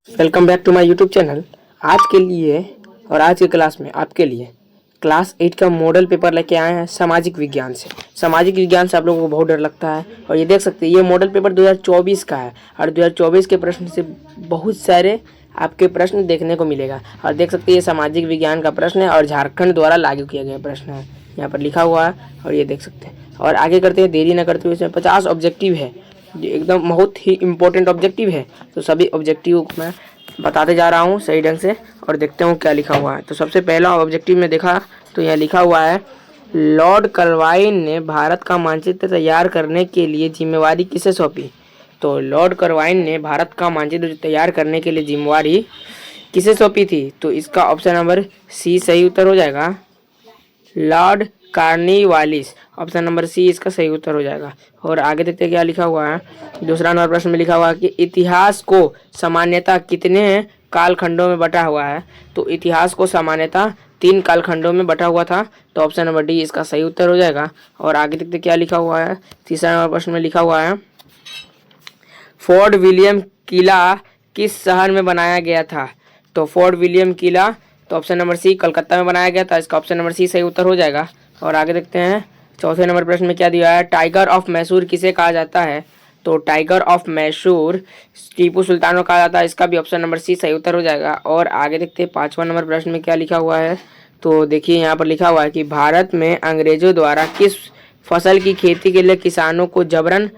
Welcome back to my YouTube channel. आज के लिए और आज की क्लास में आपके लिए क्लास 8 का मॉडल पेपर लेके आए हैं सामाजिक विज्ञान से। सामाजिक विज्ञान से आप लोगों को बहुत डर लगता है और ये देख सकते हैं ये मॉडल पेपर 2024 का है और 2024 के प्रश्न से बहुत सारे आपके प्रश्न देखने को मिलेगा। और देख सकते हैं ये सामाजिक विज्ञान का प्रश्न है और झारखंड द्वारा लागू किया गया प्रश्न है, यहाँ पर लिखा हुआ है और ये देख सकते हैं। और आगे करते हैं, देरी न करते हुए। इसमें 50 ऑब्जेक्टिव है, ये एकदम बहुत ही इम्पोर्टेंट ऑब्जेक्टिव है। तो सभी ऑब्जेक्टिव को मैं बताते जा रहा हूँ सही ढंग से और देखते हूँ क्या लिखा हुआ है। तो सबसे पहला ऑब्जेक्टिव में देखा तो यहाँ लिखा हुआ है, लॉर्ड कर्वाइन ने भारत का मानचित्र तैयार करने के लिए जिम्मेवारी किसे सौंपी। तो लॉर्ड कर्वाइन ने भारत का मानचित्र तैयार करने के लिए जिम्मेवारी किसे सौंपी थी। तो इसका ऑप्शन नंबर सी सही उत्तर हो जाएगा, लॉर्ड कार्निवालिस। ऑप्शन नंबर सी इसका सही उत्तर हो जाएगा। और आगे देखते हैं क्या लिखा हुआ है। दूसरा नंबर प्रश्न में लिखा हुआ है कि इतिहास को सामान्यतः कितने कालखंडों में बटा हुआ है। तो इतिहास को सामान्यतः 3 कालखंडों में बटा हुआ था। तो ऑप्शन नंबर डी इसका सही उत्तर हो जाएगा। और आगे देखते क्या लिखा हुआ है। तीसरा नंबर प्रश्न में लिखा हुआ है, फोर्ट विलियम किला किस शहर में बनाया गया था। तो फोर्ट विलियम किला, तो ऑप्शन नंबर सी कलकत्ता में बनाया गया था। इसका ऑप्शन नंबर सी सही उत्तर हो जाएगा। और आगे देखते हैं चौथे नंबर प्रश्न में क्या दिया है, टाइगर ऑफ मैसूर किसे कहा जाता है। तो टाइगर ऑफ मैसूर टीपू सुल्तान को कहा जाता है। इसका भी ऑप्शन नंबर सी सही उत्तर हो जाएगा। और आगे देखते हैं पांचवा नंबर प्रश्न में क्या लिखा हुआ है। तो देखिए यहाँ पर लिखा हुआ है कि भारत में अंग्रेजों द्वारा किस फसल की खेती के लिए किसानों को जबरन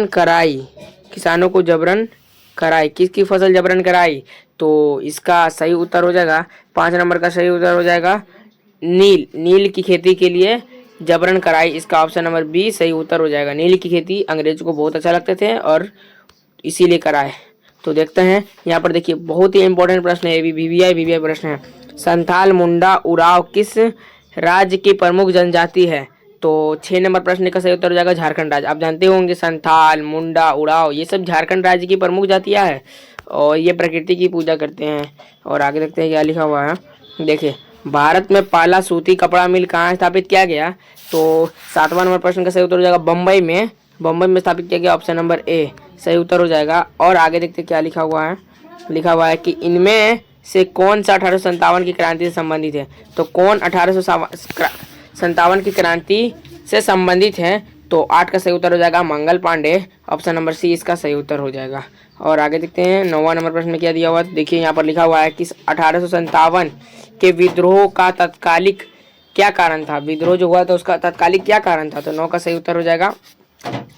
कराई। किसानों को जबरन कराई, किसकी फसल जबरन कराई। तो इसका सही उत्तर हो जाएगा, 5 नंबर का सही उत्तर हो जाएगा, नील की खेती के लिए जबरन कराई। इसका ऑप्शन नंबर बी सही उत्तर हो जाएगा। नील की खेती अंग्रेजों को बहुत अच्छा लगते थे और इसीलिए कराए। तो देखते हैं यहाँ पर देखिए बहुत ही इंपॉर्टेंट प्रश्न है, वीवीआई प्रश्न है। संथाल मुंडा उराव किस राज्य की प्रमुख जनजाति है। तो 6 नंबर प्रश्न का सही उत्तर हो जाएगा झारखंड राज्य। आप जानते होंगे संथाल, मुंडा, उराव ये सब झारखंड राज्य की प्रमुख जातियां है और ये प्रकृति की पूजा करते हैं। और आगे देखते हैं क्या लिखा हुआ है। देखिए, भारत में पहला सूती कपड़ा मिल कहाँ स्थापित किया गया। तो 7वां नंबर प्रश्न का सही उत्तर हो जाएगा बम्बई में स्थापित किया गया। ऑप्शन नंबर ए सही उत्तर हो जाएगा। और आगे देखते हैं क्या लिखा हुआ है। लिखा हुआ है कि इनमें से कौन सा 1857 की क्रांति से संबंधित है। तो कौन 1857 की क्रांति से संबंधित है। तो 8 का सही उत्तर हो जाएगा Mangal Pandey. Option number C इसका सही उत्तर हो जाएगा। और आगे देखते हैं 9वां नंबर प्रश्न में क्या दिया हुआ है। देखिए यहाँ पर लिखा हुआ है कि 1857 के विद्रोह का तत्कालिक क्या कारण था। विद्रोह जो हुआ था उसका तत्कालिक क्या कारण था। तो 9 का सही उत्तर हो जाएगा,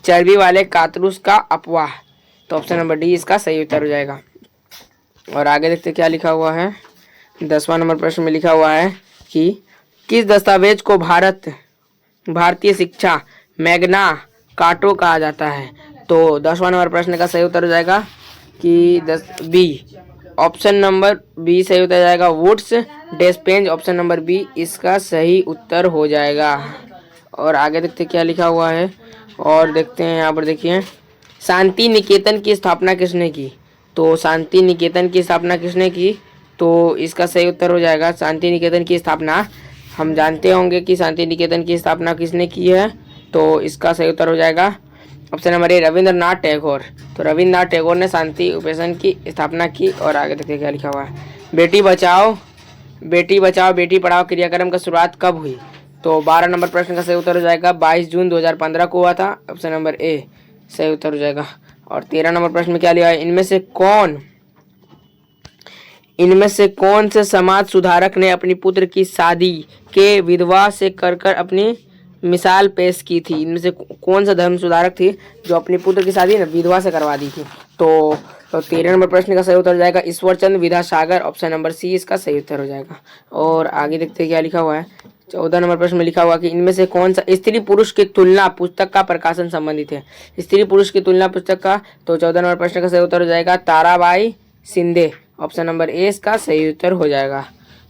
चर्बी वाले कातरूस का अपवाह। तो ऑप्शन नंबर डी इसका सही उत्तर हो जाएगा। और आगे देखते क्या लिखा हुआ है। 10वां नंबर प्रश्न में लिखा हुआ है कि किस दस्तावेज को भारतीय शिक्षा मैग्ना कार्टा कहा जाता है। तो 10वां नंबर प्रश्न का सही उत्तर हो जाएगा कि बी, ऑप्शन नंबर बी सही उत्तर जाएगा, वुड्स डेस्पेंज। ऑप्शन नंबर बी इसका सही उत्तर हो जाएगा। और आगे देखते क्या लिखा हुआ है। और देखते हैं यहाँ पर देखिए, शांति निकेतन की स्थापना किसने की। तो शांति निकेतन की स्थापना किसने की। तो इसका सही उत्तर हो जाएगा, शांति निकेतन की स्थापना हम जानते होंगे कि शांति निकेतन की स्थापना किसने की है। तो इसका सही उत्तर हो जाएगा ऑप्शन नंबर ए, रविंद्रनाथ टैगोर। तो रविंद्रनाथ टैगोर ने शांति उपवेशन की स्थापना की। और आगे देखिए क्या लिखा हुआ है। बेटी बचाओ बेटी पढ़ाओ क्रियाक्रम का शुरुआत कब हुई। तो 12 नंबर प्रश्न का सही उत्तर हो जाएगा 22 जून 2015 को हुआ था। ऑप्शन नंबर ए सही उत्तर हो जाएगा। और 13 नंबर प्रश्न में क्या लिया है, इनमें से कौन से समाज सुधारक ने अपनी पुत्र की शादी के विधवा से कर अपनी मिसाल पेश की थी। इनमें से कौन सा धर्म सुधारक थी जो अपनी पुत्र की शादी ना विधवा से करवा दी थी। तो 13 नंबर प्रश्न का सही उत्तर हो जाएगा Ishwarchand Vidyasagar. Option number C इसका सही उत्तर हो जाएगा। और आगे देखते हैं क्या लिखा हुआ है। 14 नंबर प्रश्न में लिखा हुआ कि इनमें से कौन सा स्त्री पुरुष की तुलना पुस्तक का प्रकाशन संबंधित है। स्त्री पुरुष की तुलना पुस्तक का, तो 14 नंबर प्रश्न का सही उत्तर हो जाएगा Tarabai Shinde. Option number A इसका सही उत्तर हो जाएगा।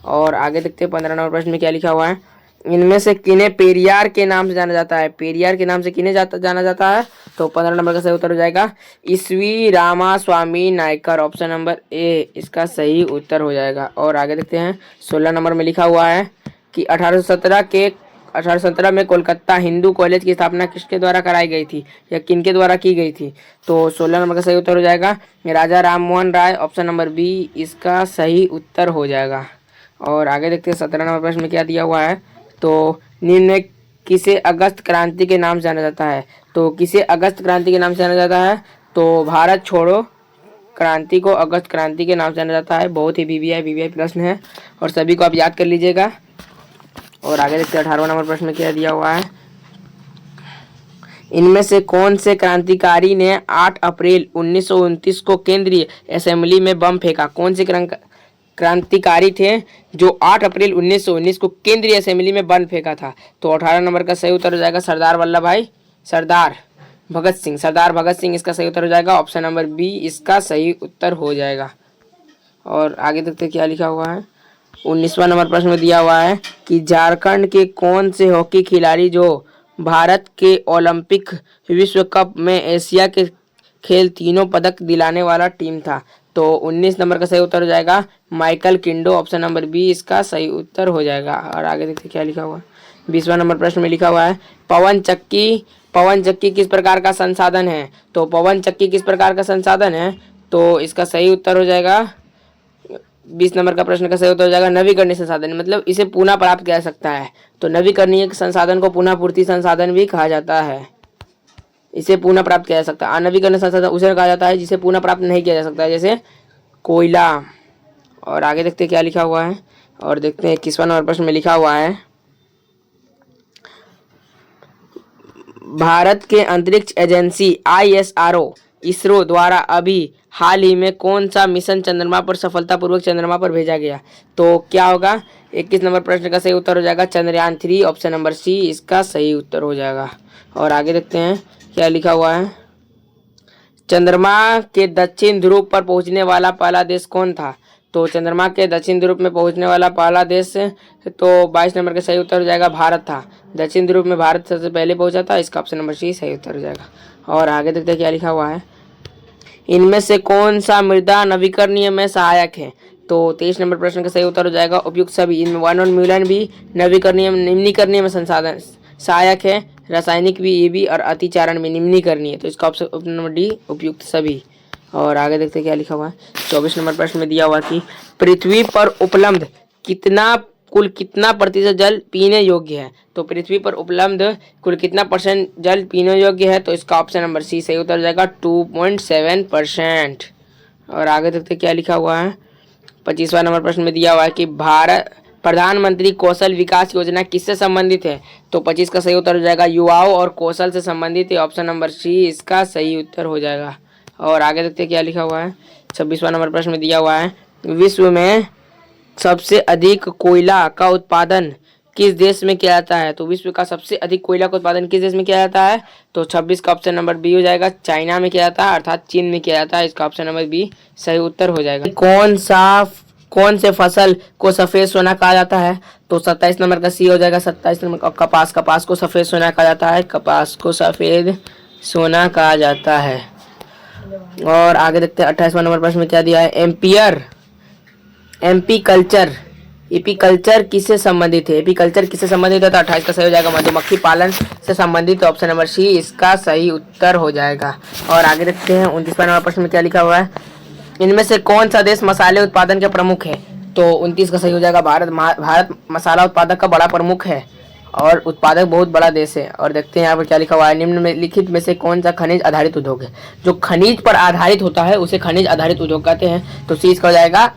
और आगे देखते हैं 15 नंबर प्रश्न में क्या लिखा हुआ है। इनमें से किन्हें पेरियार के नाम से जाना जाता है। पेरियार के नाम से किन्हें जाना जाता है। तो 15 नंबर का सही उत्तर हो जाएगा ईसवी Ramaswamy Naicker. Option number A इसका सही उत्तर हो जाएगा। और आगे देखते हैं 16 नंबर में लिखा हुआ है कि 1817 1817 में कोलकाता हिंदू कॉलेज की स्थापना किसके द्वारा कराई गई थी या किनके द्वारा की गई थी? तो 16 नंबर का सही उत्तर हो जाएगा राजा Ram Mohan Roy, option number B इसका सही उत्तर हो जाएगा। और आगे देखते हैं 17 नंबर प्रश्न में क्या दिया हुआ है। तो निम्न में किसे अगस्त क्रांति के नाम से जाना जाता है? तो किसे अगस्त क्रांति के नाम से जाना जाता है? तो भारत छोड़ो क्रांति को अगस्त क्रांति के नाम से जाना जाता है। बहुत ही वीवीआई प्रश्न है और सभी को आप याद कर लीजिएगा। और आगे देखते हैं 18वां नंबर प्रश्न में क्या दिया हुआ है। इनमें से कौन से क्रांतिकारी ने 8 अप्रैल 1929 को केंद्रीय असेंबली में बम फेंका? कौन से क्रांतिकारी थे जो 8 अप्रैल 1919 को केंद्रीय असेंबली में बम फेंका था? तो 18 नंबर का सही उत्तर हो जाएगा सरदार भगत सिंह इसका सही उत्तर हो जाएगा। ऑप्शन नंबर बी इसका सही उत्तर हो जाएगा। और आगे देखते क्या लिखा हुआ है। 19वां नंबर प्रश्न में दिया हुआ है कि झारखंड के कौन से हॉकी खिलाड़ी जो भारत के ओलंपिक विश्व कप में एशिया के खेल तीनों पदक दिलाने वाला टीम था? तो 19 नंबर का सही उत्तर हो जाएगा माइकल किंडो, ऑप्शन नंबर बी इसका सही उत्तर हो जाएगा। और आगे देखते क्या लिखा हुआ है। 20वां नंबर प्रश्न में लिखा हुआ है पवन चक्की किस प्रकार का संसाधन है? तो पवन चक्की किस प्रकार का संसाधन है? तो इसका सही उत्तर हो जाएगा 20 नंबर का प्रश्न का सही उत्तर हो जाएगा नवीकरणीय संसाधन, मतलब इसे पुनः प्राप्त किया जा सकता है। तो नवीकरणीय संसाधन को पुनः पूर्ति संसाधन भी कहा जाता है। इसे पुनः प्राप्त किया जा सकता है। अनवीकरणीय संसाधन उसे कहा जाता है जिसे पुनः प्राप्त नहीं किया जा सकता है, जैसे कोयला। और आगे देखते हैं क्या लिखा हुआ है। और देखते हैं 21वां नंबर प्रश्न में लिखा हुआ है भारत के अंतरिक्ष एजेंसी ISRO इसरो द्वारा अभी हाल ही में कौन सा मिशन चंद्रमा पर सफलतापूर्वक चंद्रमा पर भेजा गया? तो क्या होगा? 21 नंबर प्रश्न का सही उत्तर हो जाएगा चंद्रयान 3, ऑप्शन नंबर सी इसका सही उत्तर हो जाएगा। और आगे देखते हैं क्या लिखा हुआ है। चंद्रमा के दक्षिण ध्रुव पर पहुंचने वाला पहला देश कौन था? तो चंद्रमा के दक्षिण ध्रुव में पहुंचने वाला पहला देश तो 22 नंबर का सही उत्तर हो जाएगा भारत था। दक्षिण ध्रुव में भारत सबसे पहले पहुंचा था, इसका ऑप्शन नंबर सी सही उत्तर हो जाएगा। और आगे देखते हैं क्या लिखा हुआ है। इनमें से कौन सा मृदा नवीकरणीय में सहायक है? तो 23 नंबर प्रश्न का सही उत्तर हो जाएगा उपयुक्त सभी। इनमें वनोन्मूलन भी निम्नीकरणीय में संसाधन सहायक है, रासायनिक भी, ये भी, और अतिचारण में निम्नीकरणीय। तो इसका ऑप्शन नंबर डी उपयुक्त सभी। और आगे देखते हैं क्या लिखा हुआ है। 24 नंबर प्रश्न में दिया हुआ कि पृथ्वी पर उपलब्ध कुल कितना प्रतिशत जल पीने योग्य है? तो पृथ्वी पर उपलब्ध कुल कितना परसेंट जल पीने योग्य है? तो इसका ऑप्शन नंबर सी सही उत्तर जाएगा 2.7%। और आगे देखते क्या लिखा हुआ है। 25वां नंबर प्रश्न में दिया हुआ है कि भारत प्रधानमंत्री कौशल विकास योजना किससे संबंधित है? तो 25 का सही उत्तर हो जाएगा युवाओं और कौशल से संबंधित है, ऑप्शन नंबर सी इसका सही उत्तर हो जाएगा। और आगे देखते क्या लिखा हुआ है। 26वां नंबर प्रश्न में दिया हुआ है विश्व में सबसे अधिक कोयला का उत्पादन किस देश में किया जाता है? तो विश्व का सबसे अधिक कोयला का उत्पादन किस देश में किया जाता है? तो 26 का ऑप्शन नंबर बी हो जाएगा चाइना में किया जाता है, अर्थात चीन में किया जाता है। इसका ऑप्शन नंबर बी सही उत्तर हो जाएगा। कौन से फसल को सफेद सोना कहा जाता है? तो 27 नंबर का सी हो जाएगा 27 नंबर का कपास को सफेद सोना कहा जाता है। कपास को सफेद सोना कहा जाता है। और आगे देखते हैं 28वां नंबर प्रश्न में क्या दिया है। एपीकल्चर किससे संबंधित है? एपीकल्चर किससे संबंधित है? तो 28 का सही हो जाएगा मधुमक्खी पालन से संबंधित, ऑप्शन नंबर सी इसका सही उत्तर हो जाएगा। और आगे देखते हैं 29वां नंबर प्रश्न में क्या लिखा हुआ है। इनमें से कौन सा देश मसाले उत्पादन के प्रमुख है? तो 29 का सही हो जाएगा भारत मसाला उत्पादक का बड़ा प्रमुख है और उत्पादक बहुत बड़ा देश है। और देखते हैं यहाँ पर क्या लिखा हुआ है। निम्नलिखित में से कौन सा खनिज आधारित उद्योग है? जो खनिज पर आधारित होता है उसे खनिज आधारित उद्योग कहते हैं। तो सी इसका हो जाएगा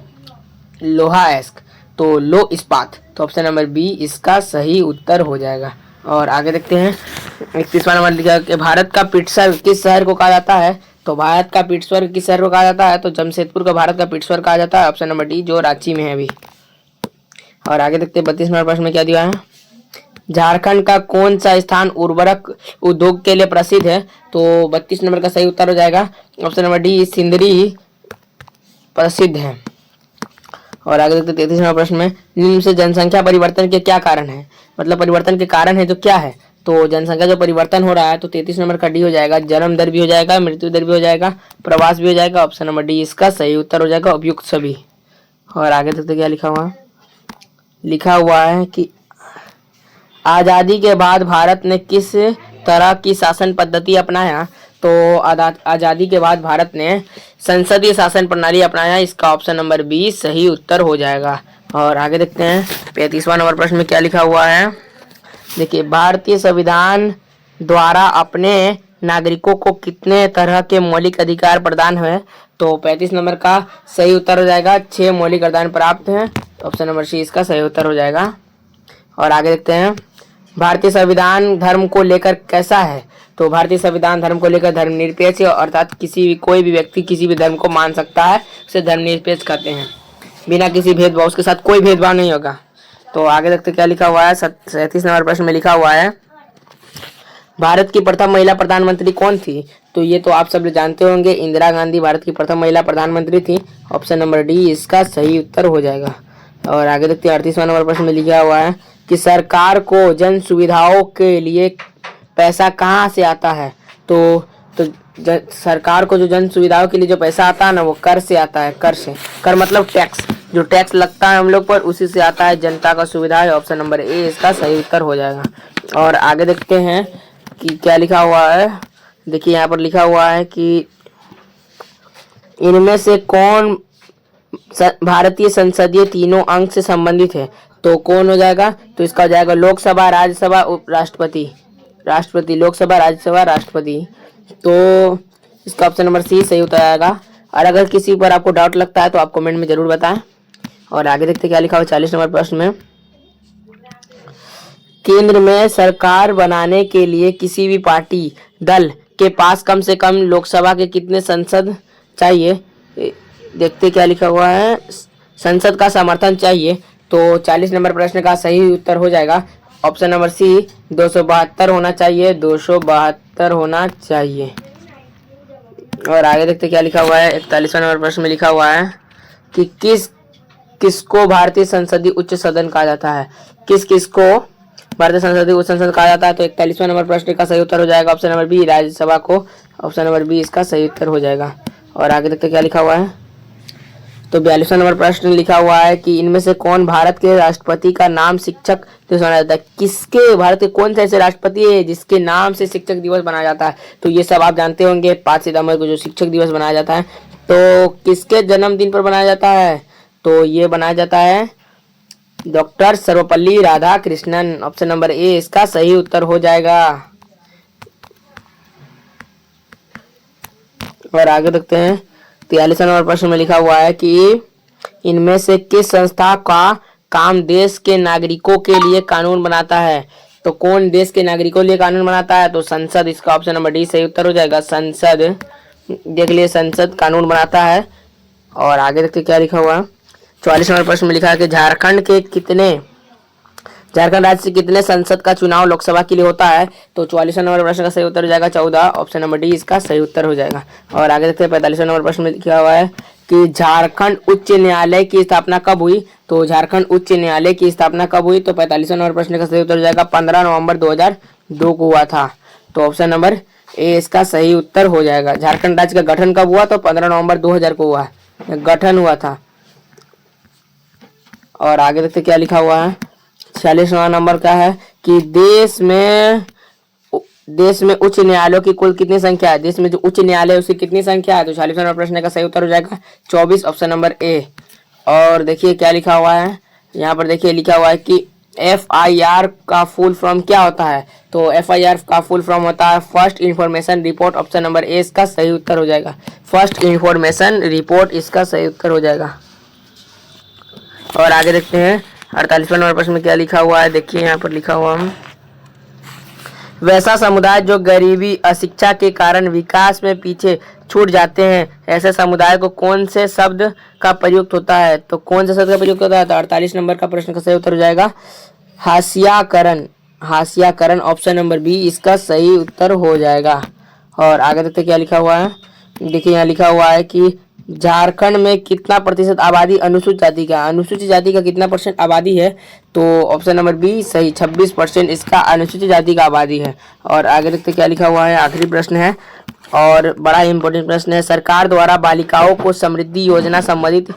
लोहा एस्क, तो लो इस्पात। तो ऑप्शन नंबर बी इसका सही उत्तर हो जाएगा। और आगे देखते हैं 31वां नंबर लिखा है कि भारत का पिट्सबर्ग किस शहर को कहा जाता है? तो भारत का पिट्सबर्ग किस शहर को कहा जाता है? तो जमशेदपुर को भारत का पिट्सबर्ग कहा जाता है, ऑप्शन नंबर डी जो रांची में है अभी। और आगे देखते हैं 32 नंबर प्रश्न में क्या दिया है। झारखंड का कौन सा स्थान उर्वरक उद्योग के लिए प्रसिद्ध है? तो 32 नंबर का सही उत्तर हो जाएगा ऑप्शन नंबर डी सिंदरी प्रसिद्ध है। और आगे देखते 33 नंबर प्रश्न में निम्न से जनसंख्या परिवर्तन के क्या कारण है? मतलब परिवर्तन के कारण है जो क्या है? तो जनसंख्या जो परिवर्तन हो रहा है तो 33 नंबर का डी हो जाएगा जन्म दर भी हो जाएगा, मृत्यु दर भी हो जाएगा, प्रवास भी हो जाएगा, ऑप्शन नंबर डी इसका सही उत्तर हो जाएगा उपयुक्त सभी। और आगे देखते क्या लिखा हुआ है कि आज़ादी के बाद भारत ने किस तरह की शासन पद्धति अपनाया? तो आज़ादी के बाद भारत ने संसदीय शासन प्रणाली अपनाया। इसका ऑप्शन नंबर बी सही उत्तर हो जाएगा। और आगे देखते हैं 35वां नंबर प्रश्न में क्या लिखा हुआ है। देखिए, भारतीय संविधान द्वारा अपने नागरिकों को कितने तरह के मौलिक अधिकार प्रदान हुए? तो 35 नंबर का सही उत्तर हो जाएगा 6 मौलिक अधिकार प्राप्त हैं। तो ऑप्शन नंबर सी इसका सही उत्तर हो जाएगा। और आगे देखते हैं, भारतीय संविधान धर्म को लेकर कैसा है? तो भारतीय संविधान धर्म को लेकर धर्मनिरपेक्ष है, अर्थात कोई भी व्यक्ति किसी भी धर्म को मान सकता है, उसे धर्मनिरपेक्ष कहते हैं, बिना किसी भेदभाव, उसके साथ कोई भेदभाव नहीं होगा। तो आगे देखते क्या लिखा हुआ है। 37 नंबर प्रश्न में लिखा हुआ है, भारत की प्रथम महिला प्रधानमंत्री कौन थी? तो ये तो आप सब जानते होंगे, इंदिरा गांधी भारत की प्रथम महिला प्रधानमंत्री थी। ऑप्शन नंबर डी इसका सही उत्तर हो जाएगा। और आगे देखते हैं 38वां नंबर प्रश्न में लिखा हुआ है कि सरकार को जन सुविधाओं के लिए पैसा कहाँ से आता है? तो सरकार को जो जन सुविधाओं के लिए जो पैसा आता है ना, वो कर से आता है। कर से, कर मतलब टैक्स, जो टैक्स लगता है हम लोग पर, उसी से आता है जनता का सुविधा है। ऑप्शन नंबर ए इसका सही उत्तर हो जाएगा। और आगे देखते हैं कि क्या लिखा हुआ है। देखिए यहाँ पर लिखा हुआ है कि इनमें से कौन भारतीय संसदीय तीनों अंग से संबंधित है? तो कौन हो जाएगा? तो इसका हो जाएगा लोकसभा, राज्यसभा, राष्ट्रपति। राष्ट्रपति, लोकसभा, राज्यसभा, राष्ट्रपति। तो इसका ऑप्शन नंबर सी सही उत्तर आएगा। और अगर किसी पर आपको डाउट लगता है तो आप कमेंट में जरूर बताएं। और आगे देखते क्या लिखा हुआ 40 नंबर प्रश्न में, केंद्र में सरकार बनाने के लिए किसी भी पार्टी दल के पास कम से कम लोकसभा के कितने सांसद चाहिए? देखते क्या लिखा हुआ है, संसद का समर्थन चाहिए। तो 40 नंबर प्रश्न का सही उत्तर हो जाएगा ऑप्शन नंबर सी 272 होना चाहिए। 272 होना चाहिए। और आगे देखते क्या लिखा हुआ है। 41वां नंबर प्रश्न में लिखा हुआ है कि किसको भारतीय संसदीय उच्च सदन कहा जाता है? किसको भारतीय संसदीय उच्च सदन कहा जाता है? तो 41वां नंबर प्रश्न का सही उत्तर हो जाएगा ऑप्शन नंबर बी, राज्यसभा को। ऑप्शन नंबर बी इसका सही उत्तर हो जाएगा। और आगे देखते क्या लिखा हुआ है। तो 42वां नंबर प्रश्न लिखा हुआ है कि इनमें से कौन भारत के राष्ट्रपति का नाम शिक्षक दिवस मनाया जाता है? किसके, भारत के कौन से ऐसे राष्ट्रपति है जिसके नाम से शिक्षक दिवस मनाया जाता है? तो ये सब आप जानते होंगे, 5 सितंबर को जो शिक्षक दिवस मनाया जाता है। तो किसके जन्मदिन पर मनाया जाता है? तो ये बनाया जाता है doctor Sarvepalli Radhakrishnan. Option number A इसका सही उत्तर हो जाएगा। और आगे देखते हैं 43वां नंबर प्रश्न में लिखा हुआ है कि इनमें से किस संस्था का काम देश के नागरिकों के लिए कानून बनाता है? तो कौन देश के नागरिकों के लिए कानून बनाता है? तो संसद, इसका ऑप्शन नंबर डी सही उत्तर हो जाएगा। संसद, देख लिए, संसद कानून बनाता है। और आगे देखते क्या लिखा हुआ है। 44 नंबर प्रश्न में लिखा है कि झारखंड राज्य से कितने संसद का चुनाव लोकसभा के लिए होता है? तो 44वां नंबर प्रश्न का सही उत्तर हो जाएगा 14। ऑप्शन नंबर डी इसका सही उत्तर हो जाएगा। और आगे देखते हैं 45वां नंबर प्रश्न में लिखा हुआ है कि झारखंड उच्च न्यायालय की स्थापना कब हुई? तो झारखंड उच्च न्यायालय की स्थापना कब हुई? तो 45वां नंबर प्रश्न का सही उत्तर हो जाएगा 15 नवंबर 2002 को हुआ था। तो ऑप्शन नंबर ए इसका सही उत्तर हो जाएगा। झारखंड राज्य का गठन कब हुआ? तो 15 नवंबर 2000 को हुआ, गठन हुआ था। और आगे देखते क्या लिखा हुआ है। 46वां नंबर का है कि देश में उच्च न्यायालयों की कुल कितनी संख्या है? देश में जो उच्च न्यायालय है उसकी कितनी संख्या है? तो 46वां नंबर प्रश्न का सही उत्तर हो जाएगा 24। ऑप्शन नंबर ए। और देखिए क्या लिखा हुआ है यहाँ पर। देखिए लिखा हुआ है कि FIR का फुल फॉर्म क्या होता है? तो FIR का फुल फॉर्म होता है first information report. Option number A इसका सही उत्तर हो जाएगा। फर्स्ट इंफॉर्मेशन रिपोर्ट इसका सही उत्तर हो जाएगा। और आगे देखते हैं 48वां नंबर प्रश्न में क्या लिखा हुआ है। देखिए यहाँ पर लिखा हुआ है, वैसा समुदाय जो गरीबी, अशिक्षा के कारण विकास में पीछे छूट जाते हैं, ऐसे समुदाय को कौन से शब्द का प्रयुक्त होता है? तो कौन से शब्द का प्रयुक्त होता है? तो 48 नंबर का प्रश्न का सही उत्तर हो जाएगा हाशियाकरण। हाशियाकरण, ऑप्शन नंबर बी इसका सही उत्तर हो जाएगा। और आगे देखते क्या लिखा हुआ है। देखिए यहाँ लिखा हुआ है कि झारखंड में कितना प्रतिशत आबादी अनुसूचित जाति का? अनुसूचित जाति का कितना % आबादी है? तो ऑप्शन नंबर बी सही, 26% इसका अनुसूचित जाति का आबादी है। और आगे देखते क्या लिखा हुआ है, आखिरी प्रश्न है और बड़ा ही इंपॉर्टेंट प्रश्न है। सरकार द्वारा बालिकाओं को समृद्धि योजना संबंधित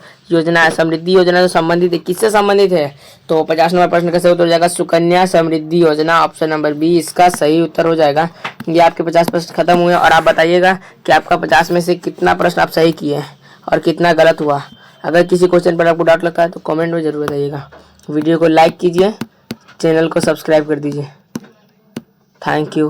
समृद्धि योजना जो संबंधित है, किससे संबंधित है? तो 50 नंबर प्रश्न का सही उत्तर हो जाएगा सुकन्या समृद्धि योजना, ऑप्शन नंबर बी इसका सही उत्तर हो जाएगा। ये आपके 50 प्रश्न खत्म हुए और आप बताइएगा कि आपका 50 में से कितना प्रश्न आप सही किए और कितना गलत हुआ। अगर किसी क्वेश्चन पर आपको डाउट लगता है तो कमेंट में ज़रूर बताइएगा। वीडियो को लाइक कीजिए, चैनल को सब्सक्राइब कर दीजिए। Thank you.